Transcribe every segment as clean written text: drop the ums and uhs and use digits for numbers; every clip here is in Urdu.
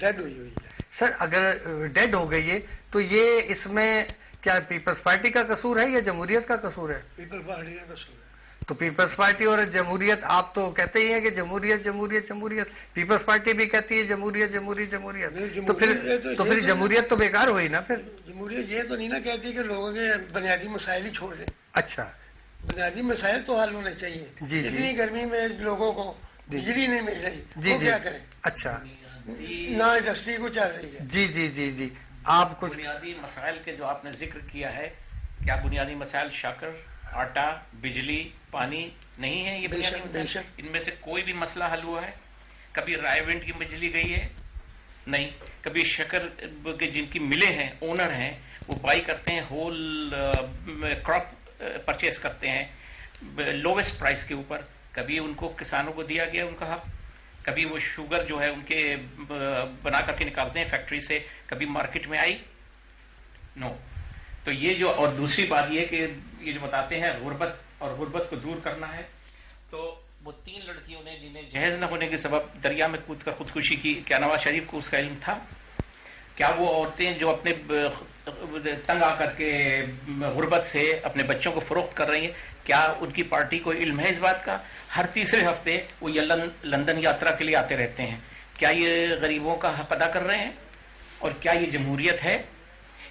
ڈیڈ ہوئی ہوئی ہے سر. اگر ڈیڈ ہو گئی ہے تو یہ اس میں کیا پیپلز پارٹی کا قصور ہے یا جمہوریت کا قصور ہے؟ پیپل پارٹی کا قصور ہے. تو پیپلز پارٹی اور جمہوریت، آپ تو کہتے ہی ہیں کہ جمہوریت جمہوریت جمہوریت، پیپلز پارٹی بھی کہتی ہے جمہوریت جمہوریت جمہوریت، تو پھر جمہوریت تو بیکار ہوئی نا. پھر جمہوریت یہ تو نہیں نا کہتی کہ لوگوں کے بنیادی مسائل ہی چھوڑ دیں. اچھا، بنیادی مسائل تو حل ہونے چاہیے. جی اتنی گرمی میں لوگوں کو بجلی نہیں مل رہی، وہ کیا کریں؟ اچھا، نہ انڈسٹری کو چل رہی ہے. جی جی جی جی. آپ کچھ بنیادی مسائل کے جو آپ نے ذکر کیا ہے، کیا بنیادی مسائل شکر، آٹا، بجلی، پانی نہیں ہے؟ یہ بنیادی مسائل، ان میں سے کوئی بھی مسئلہ حل ہوا ہے؟ کبھی رائے ونڈ کی بجلی گئی ہے؟ نہیں. کبھی شکر کے جن کی ملیں ہیں، اونر ہیں، وہ بائی کرتے ہیں، ہول کراپ پرچیز کرتے ہیں لوویسٹ پرائس کے اوپر، کبھی ان کو کسانوں کو دیا گیا ان کا حق؟ کبھی وہ شوگر جو ہے ان کے بنا کر کے نکالتے ہیں فیکٹری سے، کبھی مارکیٹ میں آئی؟ نو. تو یہ جو، اور دوسری بات یہ کہ یہ جو بتاتے ہیں غربت اور غربت کو دور کرنا ہے، تو وہ 3 لڑکیوں نے جنہیں جہیز نہ ہونے کے سبب دریا میں کود کر خودکشی کی، کیا نواز شریف کو اس کا علم تھا؟ کیا وہ عورتیں جو اپنے تنگ آ کر کے غربت سے اپنے بچوں کو فروخت کر رہی ہیں، کیا ان کی پارٹی کو علم ہے اس بات کا؟ ہر تیسرے ہفتے وہ لندن یاترا کے لیے آتے رہتے ہیں. کیا یہ غریبوں کا حق ادا کر رہے ہیں؟ اور کیا یہ جمہوریت ہے؟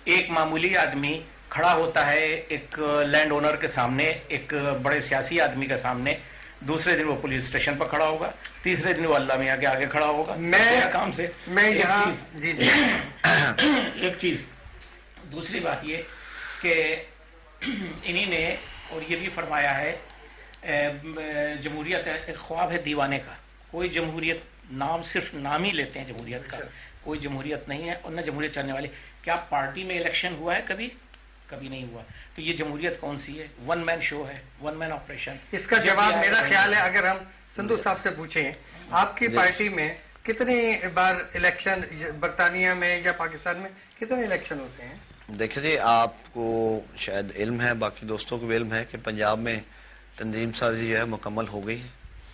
ایک معمولی آدمی کھڑا ہوتا ہے ایک لینڈ اونر کے سامنے، ایک بڑے سیاسی آدمی کے سامنے، دوسرے دن وہ پولیس اسٹیشن پر کھڑا ہوگا، تیسرے دن وہ اللہ میاں کے آگے کھڑا ہوگا. کام سے میں یہاں جی جی ایک چیز. دوسری بات یہ کہ انہی نے اور یہ بھی فرمایا ہے جمہوریت ایک خواب ہے دیوانے کا. کوئی جمہوریت نام، صرف نام ہی لیتے ہیں جمہوریت کا، کوئی جمہوریت نہیں ہے اور نہ جمہوریت چاہنے والے. کیا پارٹی میں الیکشن ہوا ہے کبھی؟ کبھی نہیں ہوا. تو یہ جمہوریت کون سی ہے؟ ون مین شو ہے، ون مین آپریشن. اس کا جواب میرا خیال ہے اگر ہم سندھو صاحب سے پوچھیں، آپ کی پارٹی میں کتنی بار الیکشن، برطانیہ میں یا پاکستان میں کتنے الیکشن ہوتے ہیں؟ دیکھیں جی، آپ کو شاید علم ہے، باقی دوستوں کو بھی علم ہے کہ پنجاب میں تنظیم سازی جو ہے مکمل ہو گئی ہے.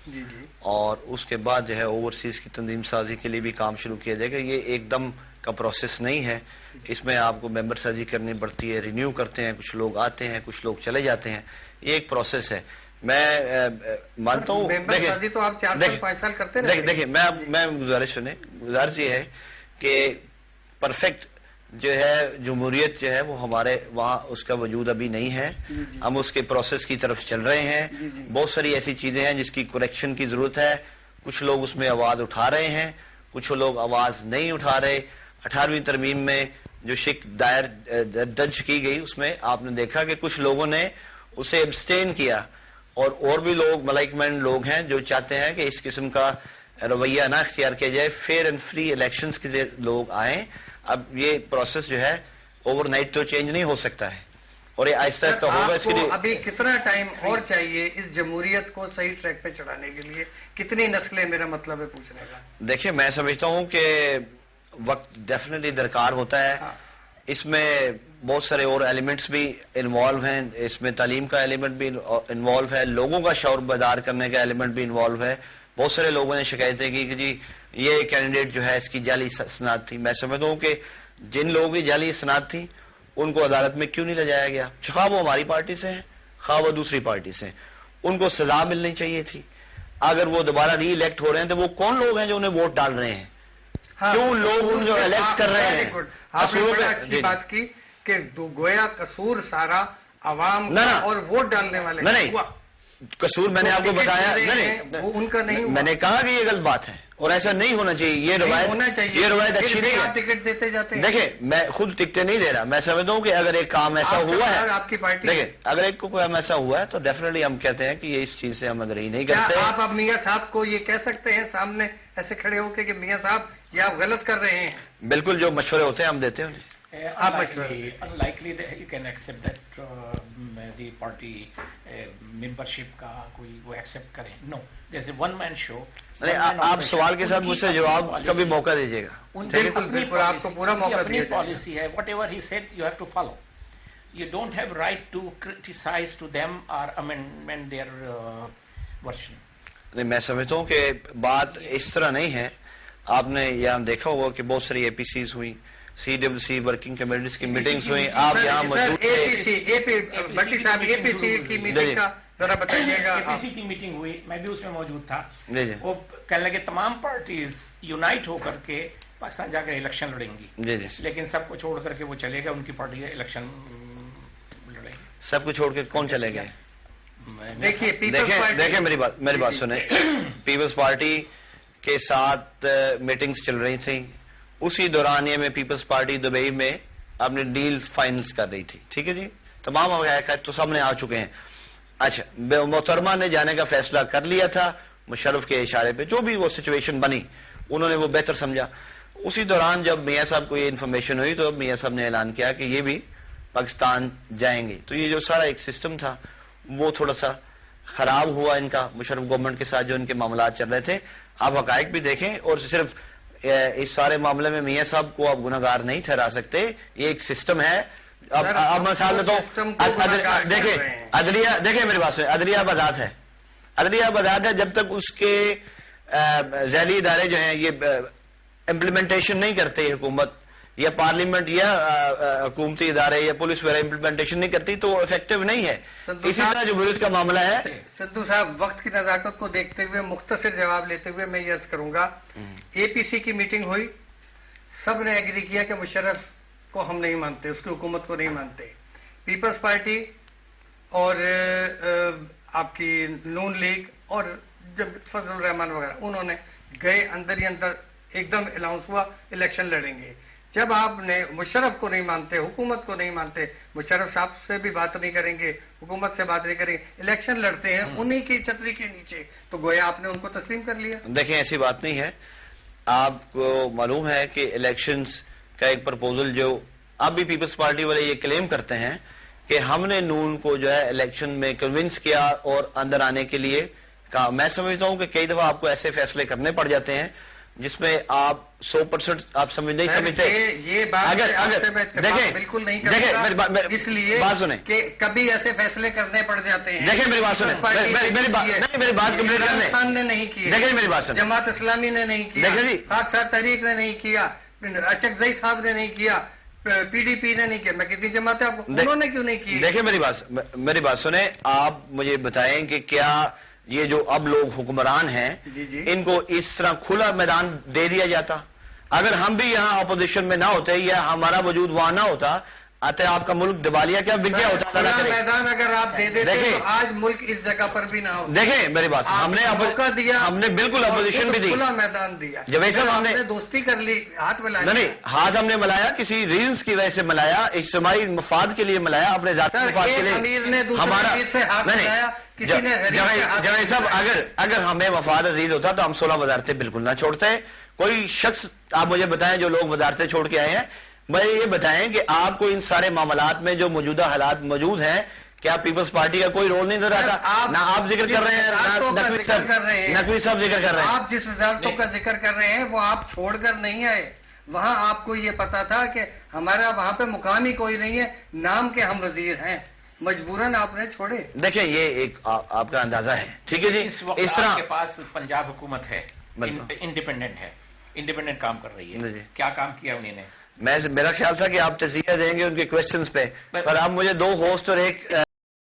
جی جی. اور اس کے بعد جو ہے اوورسیز کی تنظیم سازی کے لیے بھی کام شروع کیا جائے گا. یہ ایک دم کا پروسیس نہیں ہے، اس میں آپ کو ممبر سازی کرنی پڑتی ہے، رینیو کرتے ہیں، کچھ لوگ آتے ہیں، کچھ لوگ چلے جاتے ہیں. یہ ایک پروسیس ہے. میں مانتا ہوں، دیکھیں میں گزارش یہ ہے کہ پرفیکٹ جو ہے جمہوریت جو ہے وہ ہمارے وہاں اس کا وجود ابھی نہیں ہے. ہم اس کے پروسیس کی طرف چل رہے ہیں. بہت ساری ایسی چیزیں ہیں جس کی کریکشن کی ضرورت ہے. کچھ لوگ اس میں آواز اٹھا رہے ہیں، کچھ لوگ آواز نہیں اٹھا رہے. 18ویں ترمیم میں جو شک درج کی گئی اس میں آپ نے دیکھا کہ کچھ لوگوں نے اسے ابسٹین کیا، اور بھی لوگ ملائک مائنڈ لوگ ہیں جو چاہتے ہیں کہ اس قسم کا رویہ نہ اختیار کیا جائے، فیئر اینڈ فری الیکشنز کے لیے لوگ آئیں. اب یہ پروسیس جو ہے اوور نائٹ تو چینج نہیں ہو سکتا ہے، اور یہ آہستہ آہستہ ہوگا. اس کے لیے ابھی کتنا ٹائم اور چاہیے اس جمہوریت کو صحیح ٹریک پہ چڑھانے کے لیے؟ کتنی نسلیں، میرا مطلب ہے پوچھنے کا. دیکھیں، میں سمجھتا ہوں کہ وقت ڈیفینیٹلی درکار ہوتا ہے. اس میں بہت سارے اور ایلیمنٹس بھی انوالو ہیں. اس میں تعلیم کا ایلیمنٹ بھی انوالو ہے، لوگوں کا شعور بیدار کرنے کا ایلیمنٹ بھی انوالو ہے. بہت سارے لوگوں نے شکایتیں کی کہ جی یہ کینڈیڈیٹ جو ہے اس کی جعلی اسناد تھی. میں سمجھتا ہوں کہ جن لوگوں کی جعلی اسناد تھی ان کو عدالت میں کیوں نہیں لے جایا گیا؟ خواہ وہ ہماری پارٹی سے ہیں، خواہ وہ دوسری پارٹی سے ہیں، ان کو سزا ملنی چاہیے تھی. اگر وہ دوبارہ ری الیکٹ ہو رہے ہیں تو وہ کون لوگ ہیں جو انہیں ووٹ ڈال رہے ہیں؟ کیوں لوگ ان کو الیکٹ کر رہے ہیں؟ آپ نے بڑا اچھی بات کی کہ گویا قصور سارا عوام اور ووٹ ڈالنے والے. نہیں، قصور میں نے آپ کو بتایا ان کا نہیں. میں نے کہا کہ یہ غلط بات ہے اور ایسا نہیں ہونا چاہیے. یہ روایت اچھی نہیں ہے. ٹکٹ دیتے جاتے ہیں. دیکھیں، میں خود ٹکٹیں نہیں دے رہا. میں سمجھتا ہوں کہ اگر ایک کام ایسا ہوا ہے، آپ کی پارٹی، دیکھیں اگر ایک کام ایسا ہوا ہے تو ڈیفینیٹلی ہم کہتے ہیں کہ یہ اس چیز سے ہم اگری نہیں کرتے. آپ اب میاں صاحب کو یہ کہہ سکتے ہیں سامنے ایسے کھڑے ہو کے کہ میاں صاحب یہ آپ غلط کر رہے ہیں؟ بالکل، جو مشورے ہوتے ہیں ہم دیتے ہیں. unlikely that you can accept that the party membership کا کوئی وہ ایکسپٹ کریں. نو، جیسے ون مین شو. آپ سوال کے ساتھ مجھ سے جواب کبھی موقع دیجیے گا. بالکل آپ کو پورا موقع اپنی پالیسی ہے. Whatever he said you have to follow. You don't have right to criticise to them اور امینڈ دیئر ورشن. میں سمجھتا ہوں کہ بات اس طرح نہیں ہے. آپ نے یہاں دیکھا ہوگا کہ بہت ساری APCs ہوئی, CWC ورکنگ کمیٹیز کی میٹنگز ہوئی, آپ یہاں موجود تھے. بھٹی صاحب APC کی میٹنگ کا ذرا بتائیے گا. APC کی میٹنگ ہوئی, میں بھی اس میں موجود تھا. جی جی وہ کہنے لگے تمام پارٹیز یونائٹ ہو کر کے پاکستان جا کر الیکشن لڑیں گی, جی جی. لیکن سب کو چھوڑ کر کے وہ چلے گئے, ان کی پارٹی الیکشن لڑے گی. سب کو چھوڑ کے کون چلے گئے؟ دیکھیے دیکھیں میری بات سنیں. پیپلز پارٹی کے ساتھ میٹنگز چل رہی تھیں, اسی دورانیے میں پیپلز پارٹی دبئی میں اپنے ڈیل فائنلز کر رہی تھی. ٹھیک ہے جی, تمام حقائق تو سامنے آ چکے ہیں. اچھا, محترمہ نے جانے کا فیصلہ کر لیا تھا مشرف کے اشارے پہ, جو بھی وہ سچویشن بنی انہوں نے وہ بہتر سمجھا. اسی دوران جب میاں صاحب کو یہ انفارمیشن ہوئی تو میاں صاحب نے اعلان کیا کہ یہ بھی پاکستان جائیں گے. تو یہ جو سارا ایک سسٹم تھا وہ تھوڑا سا خراب ہوا ان کا, مشرف گورنمنٹ کے ساتھ جو ان کے معاملات چل رہے تھے. آپ حقائق بھی دیکھیں, اور صرف اس سارے معاملے میں میاں صاحب کو آپ گناہگار نہیں ٹھہرا سکتے, یہ ایک سسٹم ہے. اب میں خیال لیتا ہوں, دیکھیں عدلیہ, دیکھیں میری بات سے, عدلیہ آزاد ہے, عدلیہ آزاد ہے. جب تک اس کے ذیلی ادارے جو ہیں یہ امپلیمنٹیشن نہیں کرتے, حکومت یا پارلیمنٹ یا حکومتی ادارے یا پولیس وغیرہ امپلیمنٹیشن نہیں کرتی تو وہ افیکٹو نہیں ہے. اسی طرح جمہوریت کا معاملہ ہے. سدھو صاحب, وقت کی نزاکت کو دیکھتے ہوئے مختصر جواب لیتے ہوئے میں یہ عرض کروں گا, APC کی میٹنگ ہوئی, سب نے ایگری کیا کہ مشرف کو ہم نہیں مانتے, اس کی حکومت کو نہیں مانتے. پیپلز پارٹی اور آپ کی نون لیگ اور جب فضل الرحمان وغیرہ انہوں نے گئے, اندر ہی اندر ایک دم اناؤنس ہوا الیکشن لڑیں گے. جب آپ نے مشرف کو نہیں مانتے, حکومت کو نہیں مانتے, مشرف صاحب سے بھی بات نہیں کریں گے, حکومت سے بات نہیں کریں گے, الیکشن لڑتے ہیں انہی کی چھتری کے نیچے, تو گویا آپ نے ان کو تسلیم کر لیا. دیکھیں ایسی بات نہیں ہے. آپ کو معلوم ہے کہ الیکشنز کا ایک پرپوزل جو اب بھی پیپلز پارٹی والے یہ کلیم کرتے ہیں کہ ہم نے نون کو جو ہے الیکشن میں کنونس کیا اور اندر آنے کے لیے کہا. میں سمجھتا ہوں کہ کئی دفعہ آپ کو ایسے فیصلے کرنے پڑ جاتے ہیں جس میں آپ 100% آپ سمجھ نہیں سمجھتے. یہ بات دیکھیں بالکل نہیں کرتا, اس لیے بات سنیں کہ کبھی ایسے فیصلے کرنے پڑ جاتے ہیں. دیکھیں میری بات سنیں, میری بات کمپلیٹ کرنے. پاکستان نے نہیں کیا, دیکھیں میری بات سنیں, جماعت اسلامی نے نہیں کیا, دیکھیں جی خاک سار تحریک نے نہیں کیا, اچکزئی صاحب نے نہیں کیا, PDP نے نہیں کیا. میں کتنی جماعتیں آپ کو, انہوں نے کیوں نہیں کی؟ دیکھیں میری بات سنیں, آپ مجھے بتائیں کہ کیا یہ جو اب لوگ حکمران ہیں ان کو اس طرح کھلا میدان دے دیا جاتا؟ اگر ہم بھی یہاں اپوزیشن میں نہ ہوتے یا ہمارا وجود وہاں نہ ہوتا, آتے آپ کا ملک دیوالیہ کیا بک گیا ہوتا؟ میدان اگر آپ دے دیتے تو آج ملک اس جگہ پر بھی نہ ہو. دیکھیں میری بات, ہم نے موقع دیا, ہم نے بالکل اپوزیشن بھی دی, کھلا میدان دیا. جب ایسا ہم نے دوستی کر لی, ہاتھ ملایا نہیں, ہاتھ ہم نے ملایا کسی ریزنس کی وجہ سے ملایا, اجتماعی مفاد کے لیے ملایا, اپنے ذاتی مفاد کے لیے. ہمارا جب صاحب اگر ہمیں مفاد عزیز ہوتا تو ہم 16 وزارتیں بالکل نہ چھوڑتے. کوئی شخص آپ مجھے بتائیں جو لوگ وزارتیں چھوڑ کے آئے ہیں, مجھے یہ بتائیں کہ آپ کو ان سارے معاملات میں جو موجودہ حالات موجود ہیں کیا پیپلز پارٹی کا کوئی رول نہیں نظر آتا؟ نہ آپ ذکر کر رہے ہیں, نقوی صاحب ذکر کر رہے ہیں. آپ جس وزارتوں کا ذکر کر رہے ہیں وہ آپ چھوڑ کر نہیں آئے, وہاں آپ کو یہ پتا تھا کہ ہمارا وہاں پہ مقام ہی کوئی نہیں ہے, نام کے ہم وزیر ہیں, مجبوراً آپ نے چھوڑے. دیکھیں یہ ایک آپ کا اندازہ ہے, ٹھیک ہے جی. اس طرح کے پاس پنجاب حکومت ہے, انڈیپینڈنٹ ہے, انڈیپینڈنٹ کام کر رہی ہے. کیا کام کیا انہوں نے؟ میرا خیال تھا کہ آپ تجزیہ دیں گے ان کے کوشچنز پہ, پر اب مجھے 2 ہوسٹ اور ایک